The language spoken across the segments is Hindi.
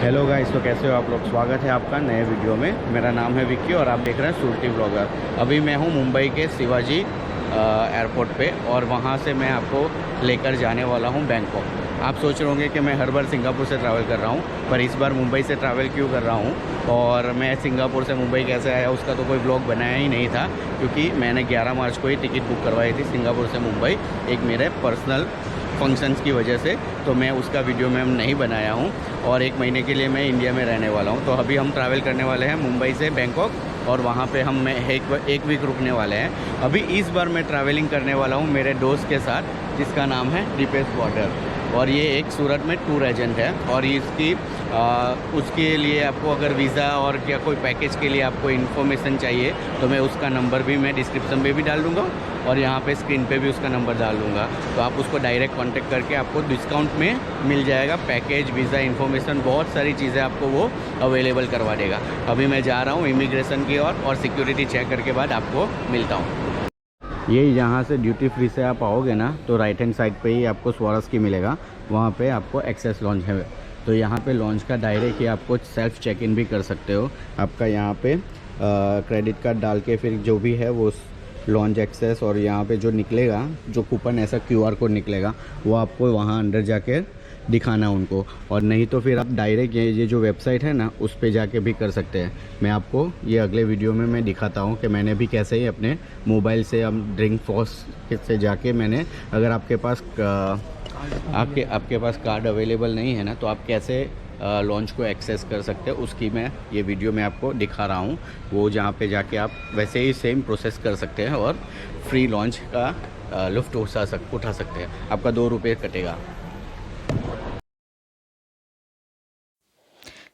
हेलो गाइस, तो कैसे हो आप लोग। स्वागत है आपका नए वीडियो में। मेरा नाम है विक्की और आप देख रहे हैं सुरती ब्लॉगर। अभी मैं हूं मुंबई के शिवाजी एयरपोर्ट पे और वहां से मैं आपको लेकर जाने वाला हूं बैंकॉक। आप सोच रहे होंगे कि मैं हर बार सिंगापुर से ट्रैवल कर रहा हूं, पर इस बार मुंबई से ट्रैवल क्यों कर रहा हूं और मैं सिंगापुर से मुंबई कैसे आया उसका तो कोई ब्लॉग बनाया ही नहीं था, क्योंकि मैंने 11 मार्च को ही टिकट बुक करवाई थी सिंगापुर से मुंबई, एक मेरे पर्सनल फंक्शंस की वजह से। तो मैं उसका वीडियो में नहीं बनाया हूं और एक महीने के लिए मैं इंडिया में रहने वाला हूं। तो अभी हम ट्रैवल करने वाले हैं मुंबई से बैंकॉक और वहां पे हम एक वीक रुकने वाले हैं। अभी इस बार मैं ट्रैवलिंग करने वाला हूं मेरे दोस्त के साथ, जिसका नाम है दीपेश बॉर्डर, और ये एक सूरत में टूर एजेंट है। और इसकी उसके लिए आपको अगर वीज़ा और क्या कोई पैकेज के लिए आपको इन्फॉर्मेशन चाहिए तो मैं उसका नंबर भी मैं डिस्क्रिप्शन में भी डाल दूँगा और यहाँ पे स्क्रीन पे भी उसका नंबर डाल दूँगा। तो आप उसको डायरेक्ट कांटेक्ट करके आपको डिस्काउंट में मिल जाएगा। पैकेज, वीज़ा, इन्फॉर्मेशन, बहुत सारी चीज़ें आपको वो अवेलेबल करवा देगा। अभी मैं जा रहा हूँ इमिग्रेशन की ओर और सिक्योरिटी चेक करके बाद आपको मिलता हूँ। ये यहाँ से ड्यूटी फ्री से आप आओगे ना तो राइट हैंड साइड पे ही आपको स्वारस की मिलेगा, वहाँ पे आपको एक्सेस लॉन्च है। तो यहाँ पे लॉन्च का डायरेक्ट ही आपको सेल्फ चेक इन भी कर सकते हो। आपका यहाँ पे क्रेडिट कार्ड डाल के फिर जो भी है वो लॉन्च एक्सेस, और यहाँ पे जो निकलेगा, जो कूपन ऐसा QR कोड निकलेगा वो आपको वहाँ अंदर जाके दिखाना उनको, और नहीं तो फिर आप डायरेक्ट ये जो वेबसाइट है ना उस पे जाके भी कर सकते हैं। मैं आपको ये अगले वीडियो में मैं दिखाता हूँ कि मैंने भी कैसे ही अपने मोबाइल से हम ड्रिंक फॉस से जाके मैंने, अगर आपके पास कार्ड अवेलेबल नहीं है ना तो आप कैसे लॉन्च को एक्सेस कर सकते हैं, उसकी मैं ये वीडियो में आपको दिखा रहा हूँ। वो जहाँ पे जाके आप वैसे ही सेम प्रोसेस कर सकते हैं और फ्री लॉन्च का लुफ्त उठा सकते हैं। आपका 2 रुपये कटेगा।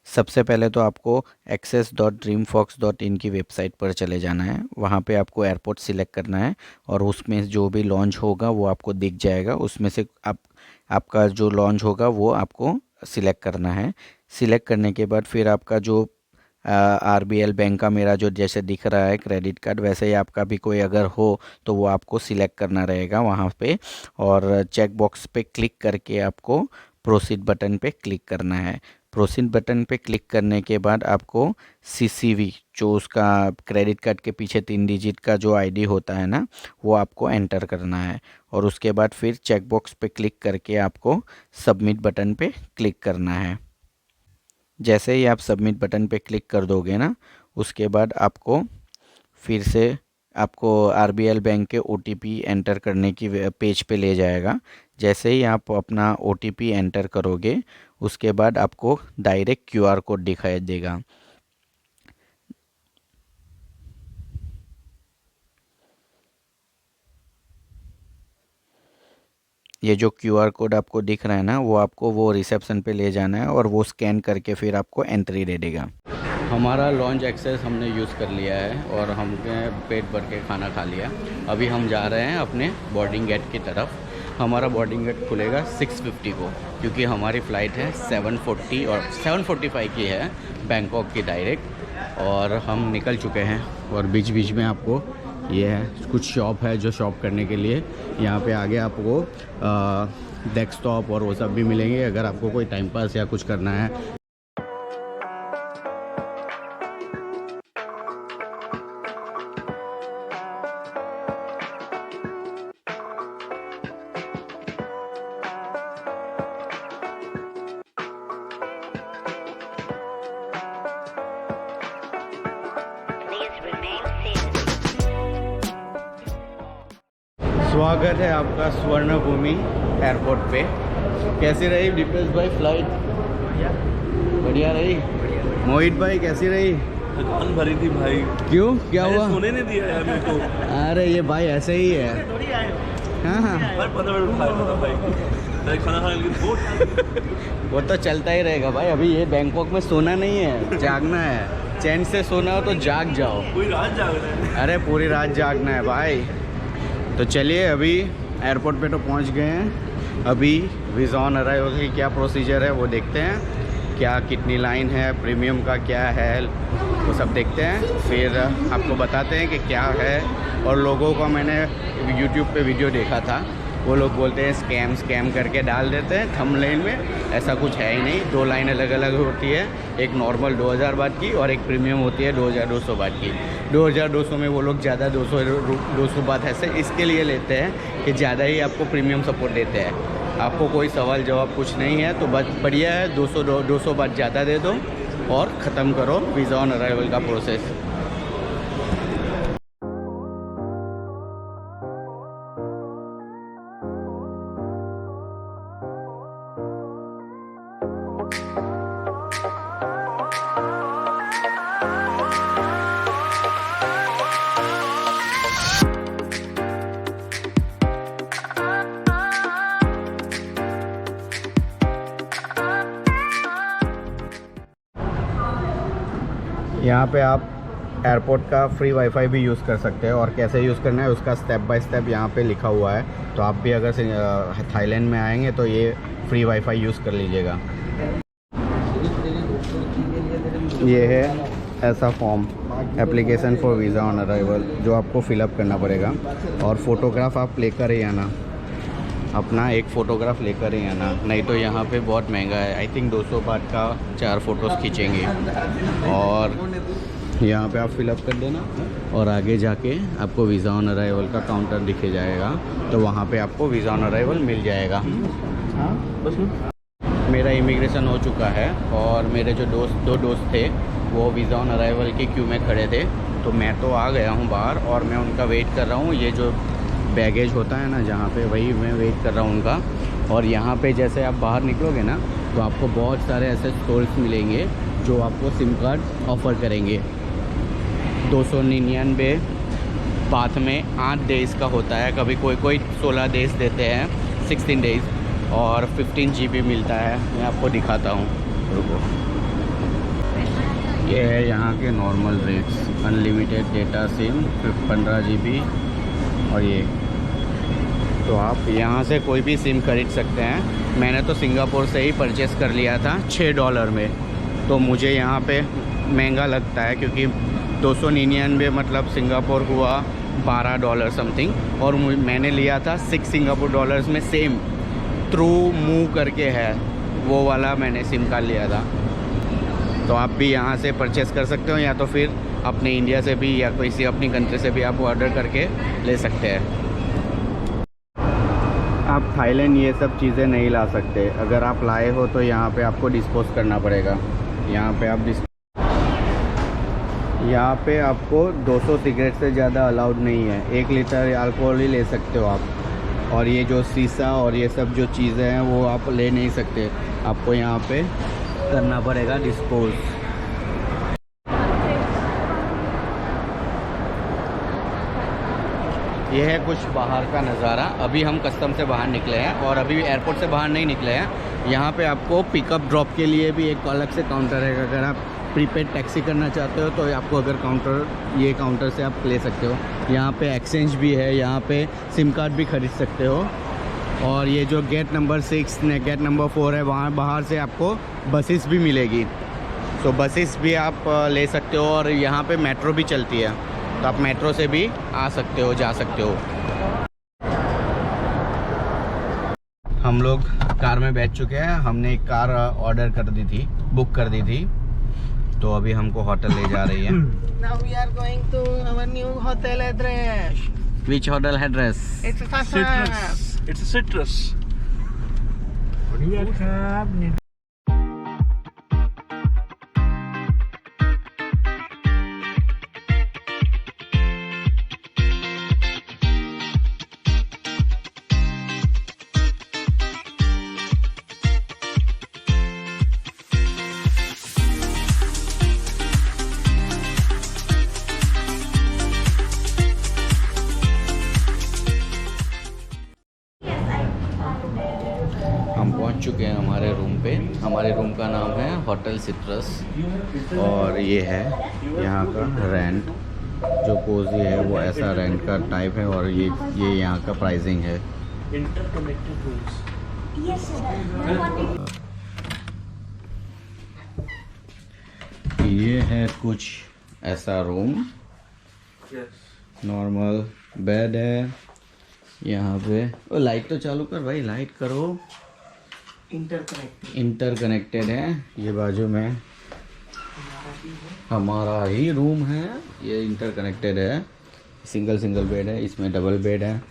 सबसे पहले तो आपको access.dreamfox.in की वेबसाइट पर चले जाना है। वहाँ पे आपको एयरपोर्ट सिलेक्ट करना है और उसमें जो भी लॉन्च होगा वो आपको दिख जाएगा। उसमें से आपका जो लॉन्च होगा वो आपको सिलेक्ट करना है। सिलेक्ट करने के बाद फिर आपका जो RBL बैंक का मेरा जो जैसे दिख रहा है क्रेडिट कार्ड, वैसे ही आपका भी कोई अगर हो तो वो आपको सिलेक्ट करना रहेगा वहाँ पे, और चेक बॉक्स पे क्लिक करके आपको प्रोसीड बटन पे क्लिक करना है। प्रोसीड बटन पे क्लिक करने के बाद आपको CCV, जो उसका क्रेडिट कार्ड के पीछे 3 डिजिट का जो ID होता है ना, वो आपको एंटर करना है। और उसके बाद फिर चेक बॉक्स पे क्लिक करके आपको सबमिट बटन पे क्लिक करना है। जैसे ही आप सबमिट बटन पे क्लिक कर दोगे ना, उसके बाद आपको फिर से आपको RBL बैंक के OTP एंटर करने की पेज पे ले जाएगा। जैसे ही आप अपना OTP एंटर करोगे उसके बाद आपको डायरेक्ट QR कोड दिखाई देगा। ये जो QR कोड आपको दिख रहा है ना, वो आपको वो रिसेप्शन पे ले जाना है और वो स्कैन करके फिर आपको एंट्री दे देगा। हमारा लॉन्च एक्सेस हमने यूज़ कर लिया है और हमने पेट भर के खाना खा लिया। अभी हम जा रहे हैं अपने बोर्डिंग गेट की तरफ। हमारा बोर्डिंग गेट खुलेगा 6:50 को, क्योंकि हमारी फ़्लाइट है 7:40 और 7:45 की है बैंकॉक की डायरेक्ट, और हम निकल चुके हैं। और बीच बीच में आपको ये है कुछ शॉप है जो शॉप करने के लिए, यहाँ पे आगे आपको डेस्कटॉप और वो सब भी मिलेंगे अगर आपको कोई टाइम पास या कुछ करना है। स्वागत है आपका स्वर्ण भूमि एयरपोर्ट पे। कैसी रही दीपेश भाई फ्लाइट? बढ़िया रही। मोहित भाई कैसी रही? थकान भरी थी भाई। क्यों, क्या हुआ? सोने नहीं दिया यार मेरे को। अरे ये भाई ऐसे ही है। हाँ हाँ, भाई 15 मिनट उठाया था भाई, खाना खाने लगी वो तो चलता ही रहेगा भाई। अभी ये बैंकॉक में सोना नहीं है, जागना है। चैन से सोना हो तो जाग जाओ। पूरी रात जागना है। अरे पूरी रात जागना है भाई। तो चलिए, अभी एयरपोर्ट पे तो पहुंच गए हैं। अभी वीज़ा ऑन अराइवल की क्या प्रोसीजर है वो देखते हैं, क्या कितनी लाइन है, प्रीमियम का क्या है, वो सब देखते हैं। फिर आपको बताते हैं कि क्या है। और लोगों का मैंने YouTube पे वीडियो देखा था वो लोग बोलते हैं स्कैम करके डाल देते हैं थंबनेल में। ऐसा कुछ है ही नहीं। 2 लाइन अलग अलग होती है, एक नॉर्मल 2000 बात की और एक प्रीमियम होती है 2200 बात की। 2200 में वो लोग ज़्यादा 200 बात ऐसे इसके लिए लेते हैं कि ज़्यादा ही आपको प्रीमियम सपोर्ट देते हैं। आपको कोई सवाल जवाब कुछ नहीं है तो बस बढ़िया है, 200 बात ज़्यादा दे दो और ख़त्म करो वीज़ा ऑन अराइवल का प्रोसेस। यहाँ पे आप एयरपोर्ट का फ्री वाईफाई भी यूज़ कर सकते हैं और कैसे यूज़ करना है उसका स्टेप बाय स्टेप यहाँ पे लिखा हुआ है। तो आप भी अगर थाईलैंड में आएंगे तो ये फ्री वाईफाई यूज़ कर लीजिएगा। ये है ऐसा form, application for visa on arrival, जो आपको फिलअप करना पड़ेगा और फ़ोटोग्राफ आप लेकर ही आना, अपना एक फ़ोटोग्राफ लेकर ही आना, नहीं तो यहाँ पे बहुत महंगा है। आई थिंक 200 बात का 4 फ़ोटोज़ खींचेंगे और यहाँ पे आप फिलअप कर देना और आगे जाके आपको वीज़ा ऑन अराइवल का काउंटर दिखे जाएगा, तो वहाँ पे आपको वीज़ा ऑन अराइवल मिल जाएगा। मेरा इमिग्रेशन हो चुका है और मेरे जो दो दोस्त थे वो वीज़ा ऑन अराइवल की क्यू में खड़े थे, तो मैं तो आ गया हूँ बाहर और मैं उनका वेट कर रहा हूँ। ये जो बैगेज होता है ना जहाँ पे, वही मैं वेट कर रहा हूँ उनका। और यहाँ पे जैसे आप बाहर निकलोगे ना तो आपको बहुत सारे ऐसे स्टोर्स मिलेंगे जो आपको सिम कार्ड ऑफ़र करेंगे। 299 बात में 8 डेज़ का होता है, कभी कोई 16 डेज़ देते हैं, 16 डेज़, और 15 GB मिलता है। मैं आपको दिखाता हूँ, रुको। ये है यहाँ के normal rates, unlimited data SIM 15 GB। और ये तो आप यहाँ से कोई भी सिम खरीद सकते हैं। मैंने तो सिंगापुर से ही परचेज़ कर लिया था $6 में, तो मुझे यहाँ पे महंगा लगता है क्योंकि 299 मतलब सिंगापुर हुआ $12 समथिंग, और मैंने लिया था 6 सिंगापुर डॉलर्स में सेम थ्रू मूव करके है, वो वाला मैंने सिम कार्ड लिया था। तो आप भी यहाँ से परचेज़ कर सकते हो या तो फिर अपने इंडिया से भी या किसी अपनी कंट्री से भी आप ऑर्डर करके ले सकते हैं। आप थाईलैंड ये सब चीज़ें नहीं ला सकते, अगर आप लाए हो तो यहाँ पे आपको डिस्पोज करना पड़ेगा। यहाँ पे आपको 200 सिगरेट से ज़्यादा अलाउड नहीं है, 1 लीटर अल्कोहल ही ले सकते हो आप। और ये जो शीशा और ये सब जो चीज़ें हैं वो आप ले नहीं सकते, आपको यहाँ पे करना पड़ेगा डिस्पोज। ये है कुछ बाहर का नज़ारा। अभी हम कस्टम से बाहर निकले हैं और अभी एयरपोर्ट से बाहर नहीं निकले हैं। यहाँ पे आपको पिकअप ड्रॉप के लिए भी एक अलग से काउंटर है। अगर आप प्रीपेड टैक्सी करना चाहते हो तो आपको अगर ये काउंटर से आप ले सकते हो। यहाँ पे एक्सचेंज भी है, यहाँ पे सिम कार्ड भी खरीद सकते हो। और ये जो गेट नंबर 6 गेट नंबर 4 है, वहाँ बाहर से आपको बसेस भी मिलेगी, तो बसेस भी आप ले सकते हो। और यहाँ पे मेट्रो भी चलती है, तो आप मेट्रो से भी आ सकते हो, जा सकते हो। हम लोग कार में बैठ चुके हैं। हमने एक कार ऑर्डर कर दी थी, बुक कर दी थी, तो अभी हमको होटल ले जा रही है। Now we are going to our new hotel address. Which hotel address? It's a Citrus. It's a citrus. हम पहुंच चुके हैं हमारे रूम पे। हमारे रूम का नाम है होटल सिट्रस और ये है यहाँ का रेंट। जो कोजी है वो ऐसा रेंट का टाइप है और ये यहाँ का प्राइसिंग है। Interconnected rooms. ये है कुछ ऐसा रूम। Yes. नॉर्मल बेड है, यहाँ पे ओ लाइट तो चालू कर भाई, लाइट करो। इंटरकनेक्टेड है। ये बाजू में हमारा ही रूम है, ये इंटरकनेक्टेड है। सिंगल सिंगल बेड है, इसमें डबल बेड है।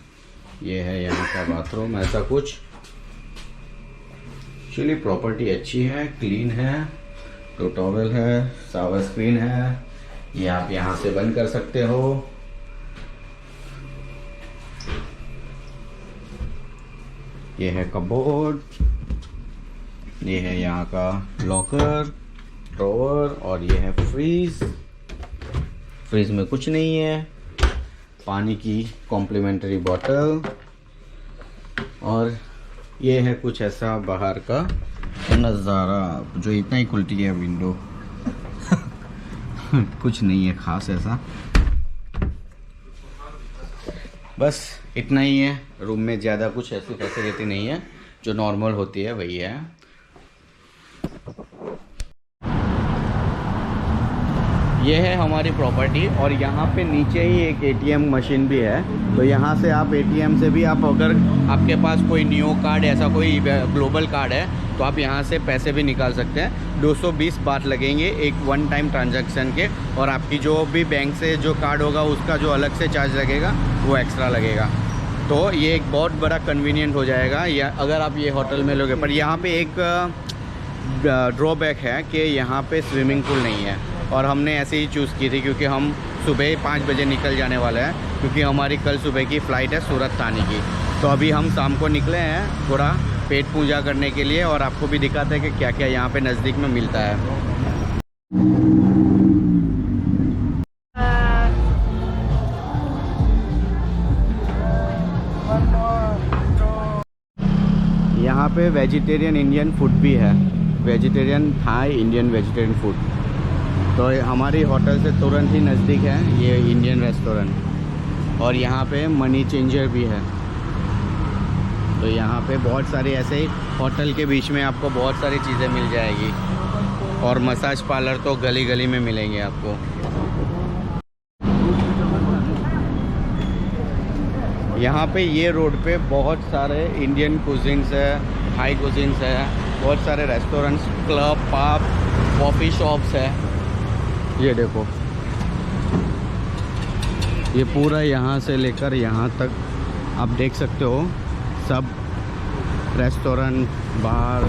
ये है यहाँ का बाथरूम, ऐसा कुछ। एक्चुअली प्रॉपर्टी अच्छी है, क्लीन है। दो टॉवेल है, शावर स्क्रीन है। ये आप यहाँ से बंद कर सकते हो। ये है कबोर्ड, ये है यहाँ का लॉकर, ड्रॉवर, और ये है फ्रीज। फ्रीज में कुछ नहीं है। पानी की कॉम्प्लीमेंट्री बॉटल, और ये है कुछ ऐसा बाहर का नज़ारा जो इतना ही खुलती है विंडो। कुछ नहीं है खास ऐसा, बस इतना ही है। रूम में ज़्यादा कुछ ऐसी फैसिलिटी नहीं है, जो नॉर्मल होती है वही है। ये है हमारी प्रॉपर्टी, और यहाँ पे नीचे ही एक एटीएम मशीन भी है। तो यहाँ से आप एटीएम से भी, आप अगर आपके पास कोई नियो कार्ड, ऐसा कोई ग्लोबल कार्ड है, तो आप यहाँ से पैसे भी निकाल सकते हैं। 220 बात लगेंगे एक वन टाइम ट्रांजैक्शन के, और आपकी जो भी बैंक से जो कार्ड होगा उसका जो अलग से चार्ज लगेगा वो एक्स्ट्रा लगेगा। तो ये एक बहुत बड़ा कन्वीनियंट हो जाएगा या अगर आप ये होटल में लोगे। पर यहाँ पे एक ड्रॉबैक है कि यहाँ पे स्विमिंग पूल नहीं है, और हमने ऐसे ही चूज़ की थी क्योंकि हम सुबह 5 बजे निकल जाने वाले हैं, क्योंकि हमारी कल सुबह की फ़्लाइट है सूरत आने की। तो अभी हम शाम को निकले हैं थोड़ा पेट पूजा करने के लिए, और आपको भी दिखाते हैं कि क्या क्या यहाँ पे नज़दीक में मिलता है। यहाँ पे वेजिटेरियन इंडियन फूड भी है, vegetarian Thai Indian vegetarian food. तो हमारी होटल से तुरंत ही नज़दीक है ये इंडियन रेस्टोरेंट, और यहाँ पे मनी चेंजर भी है। तो यहाँ पे बहुत सारे ऐसे ही होटल के बीच में आपको बहुत सारी चीज़ें मिल जाएगी, और मसाज पार्लर तो गली गली में मिलेंगे आपको। यहाँ पे ये रोड पे बहुत सारे इंडियन कुजिन्स है, थाई कुजिन्स है, बहुत सारे restaurants, club, pub, coffee shops है। ये देखो, ये पूरा यहाँ से लेकर यहाँ तक आप देख सकते हो, सब रेस्टोरेंट, बार,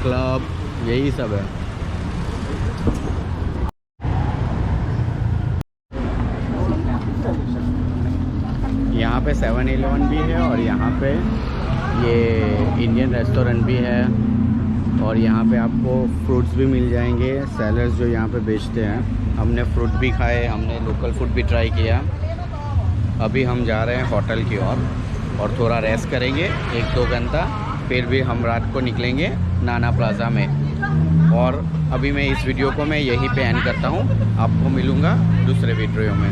क्लब, यही सब है। यहाँ पे 7-Eleven भी है, और यहाँ पे ये इंडियन रेस्टोरेंट भी है, और यहाँ पे आपको फ्रूट्स भी मिल जाएंगे। सेलर्स जो यहाँ पे बेचते हैं, हमने फ्रूट भी खाए, हमने लोकल फूड भी ट्राई किया। अभी हम जा रहे हैं होटल की ओर, और थोड़ा रेस्ट करेंगे 1-2 घंटा, फिर भी हम रात को निकलेंगे नाना प्लाज़ा में। और अभी मैं इस वीडियो को मैं यहीं पे एंड करता हूँ, आपको मिलूँगा दूसरे वीडियो में।